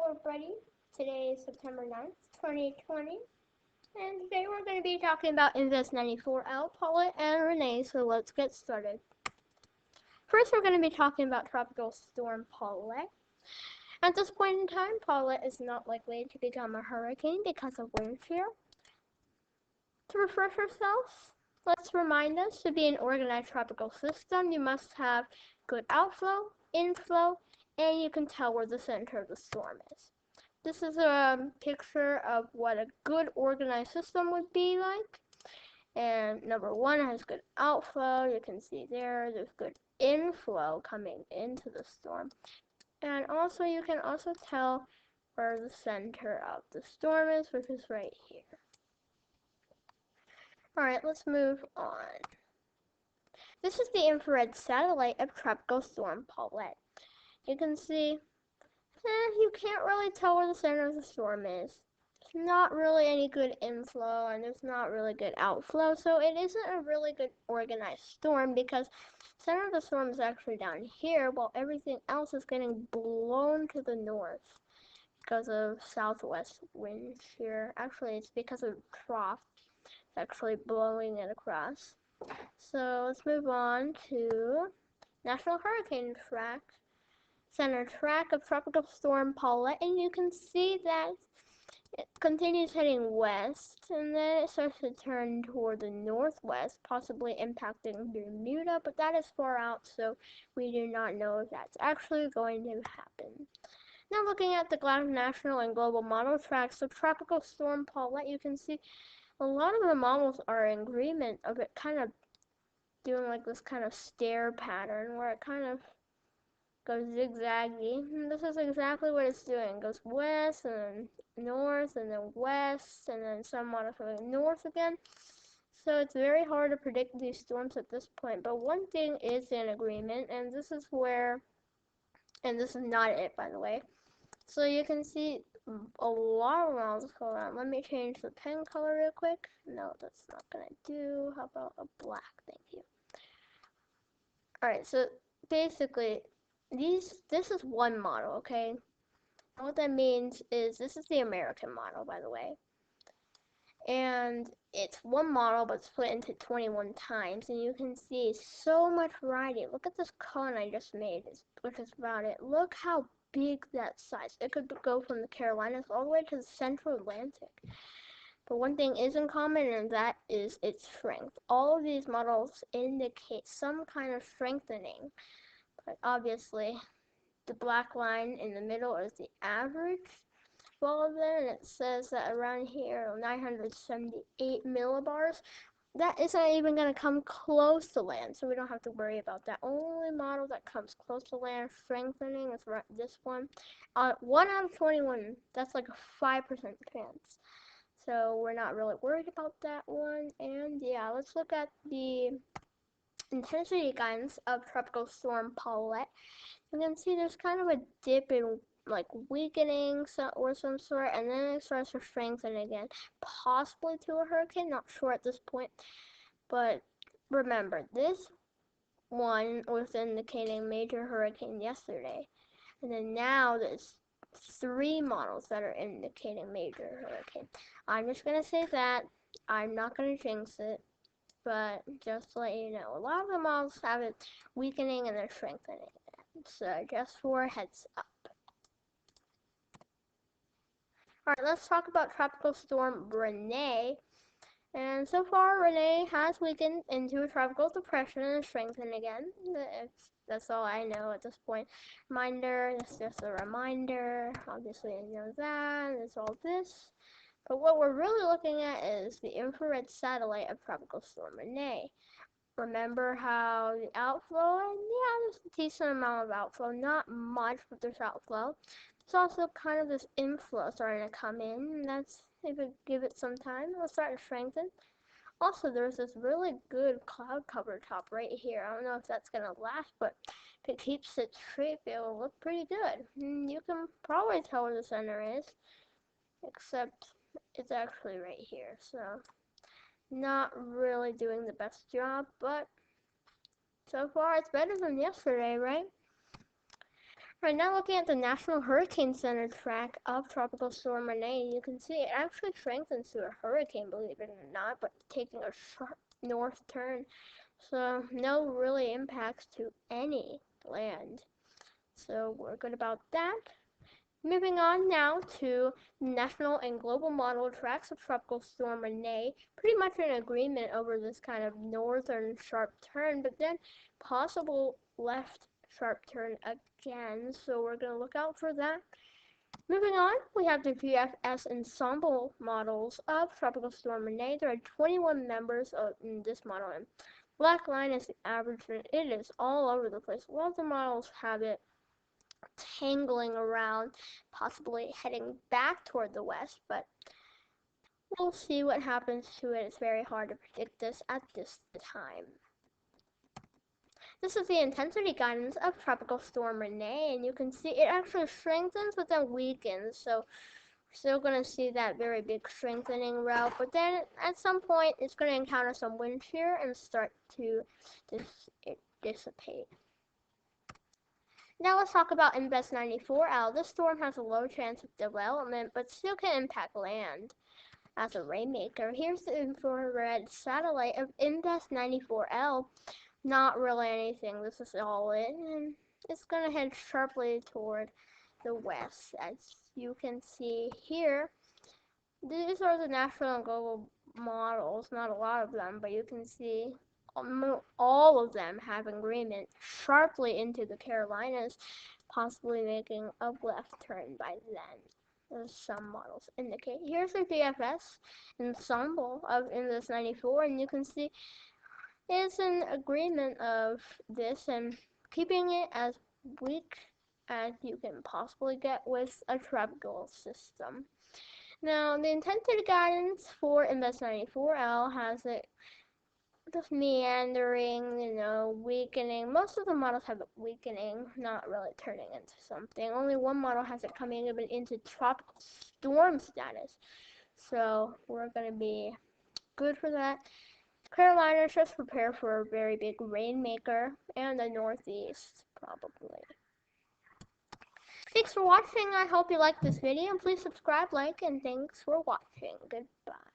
everybody. Today is September 9th, 2020, and today we're going to be talking about Invest 94L, Paulette, and Renee, so let's get started. First, we're going to be talking about Tropical Storm Paulette. At this point in time, Paulette is not likely to become a hurricane because of wind shear. To refresh ourselves, let's remind us to be an organized tropical system, you must have good outflow, inflow, and you can tell where the center of the storm is. This is a picture of what a good organized system would be like. And number one has good outflow. You can see there's good inflow coming into the storm. And also you can also tell where the center of the storm is, which is right here. Alright, let's move on. This is the infrared satellite of Tropical Storm Paulette. You can see you can't really tell where the center of the storm is. There's not really any good inflow and there's not really good outflow, so it isn't a really good organized storm because the center of the storm is actually down here while everything else is getting blown to the north because of southwest wind shear. Actually, it's because of trough. It's actually blowing it across. So let's move on to National Hurricane Track. Center track of Tropical Storm Paulette, and you can see that it continues heading west, and then it starts to turn toward the northwest, possibly impacting Bermuda, but that is far out, so we do not know if that's actually going to happen. Now looking at the national and global model tracks of Tropical Storm Paulette, you can see a lot of the models are in agreement of it kind of doing like this kind of stair pattern where it kind of goes zigzaggy. And this is exactly what it's doing. It goes west and then north and then west and then some models going north again. So it's very hard to predict these storms at this point. But one thing is in agreement, and this is where, and this is not it, by the way. So you can see a lot of models go around. Let me change the pen color real quick. No, that's not gonna do. How about a black? Thank you. Alright, so basically this is one model, okay? And what that means is this is the American model, by the way. And it's one model but split into 21 times, and you can see so much variety. Look at this cone I just made, which is about it. Look how big that size. It could go from the Carolinas all the way to the Central Atlantic. But one thing is in common, and that is its strength. All of these models indicate some kind of strengthening, but obviously the black line in the middle is the average of all of them, and it says that around here 978 millibars. That isn't even going to come close to land, so we don't have to worry about that. Only model that comes close to land strengthening is this one. 1 out of 21, that's like a 5% chance. So we're not really worried about that one. And yeah, let's look at the intensity guidance of Tropical Storm Paulette. You can see there's kind of a dip in like weakening or some sort, and then it starts to strengthen again, possibly to a hurricane, not sure at this point. But remember, this one was indicating major hurricane yesterday, and then now there's 3 models that are indicating major hurricane. I'm just going to say that. I'm not going to jinx it, but just to let you know, a lot of the models have it weakening and they're strengthening it. So just for a heads up. Alright, let's talk about Tropical Storm Renee. And so far, Renee has weakened into a tropical depression and strengthened again. That's all I know at this point. Reminder, it's just a reminder. Obviously, I know that. It's all this. But what we're really looking at is the infrared satellite of Tropical Storm Renee. Remember how the outflow, and yeah, there's a decent amount of outflow. Not much, but there's outflow. There's also kind of this inflow starting to come in, and that's, if we give it some time, it'll start to strengthen. Also, there's this really good cloud cover top right here. I don't know if that's going to last, but if it keeps its shape, it will look pretty good. You can probably tell where the center is, except it's actually right here, so not really doing the best job, but so far it's better than yesterday, right? Right now, looking at the National Hurricane Center track of Tropical Storm Renee, you can see it actually strengthens to a hurricane, believe it or not, but taking a sharp north turn. So, no really impacts to any land. So, we're good about that. Moving on now to national and global model tracks of Tropical Storm Renee. Pretty much in agreement over this kind of northern sharp turn, but then possible left sharp turn again. So we're going to look out for that. Moving on, we have the VFS ensemble models of Tropical Storm Renee. There are 21 members in this model, and black line is the average, and it is all over the place. A lot of the models have it tangling around, possibly heading back toward the west, but we'll see what happens to it. It's very hard to predict this at this time. This is the intensity guidance of Tropical Storm Renee, and you can see it actually strengthens but then weakens, so we're still going to see that very big strengthening route, but then at some point it's going to encounter some wind shear and start to dissipate. Now let's talk about Invest 94L. This storm has a low chance of development, but still can impact land as a rainmaker. Here's the infrared satellite of Invest 94L. Not really anything. This is all it. And it's going to head sharply toward the west. As you can see here, these are the national and global models. Not a lot of them, but you can see all of them have agreement sharply into the Carolinas, possibly making a left turn by then, as some models indicate. Here's the VFS ensemble of Invest 94, and you can see it's an agreement of this and keeping it as weak as you can possibly get with a tropical system. Now, the intensity guidance for Invest 94L has it just meandering, weakening. Most of the models have it weakening, not really turning into something. Only one model has it coming even into tropical storm status. So we're going to be good for that. Carolinas, just prepare for a very big rainmaker, and the Northeast, probably. Thanks for watching. I hope you liked this video. Please subscribe, like, and thanks for watching. Goodbye.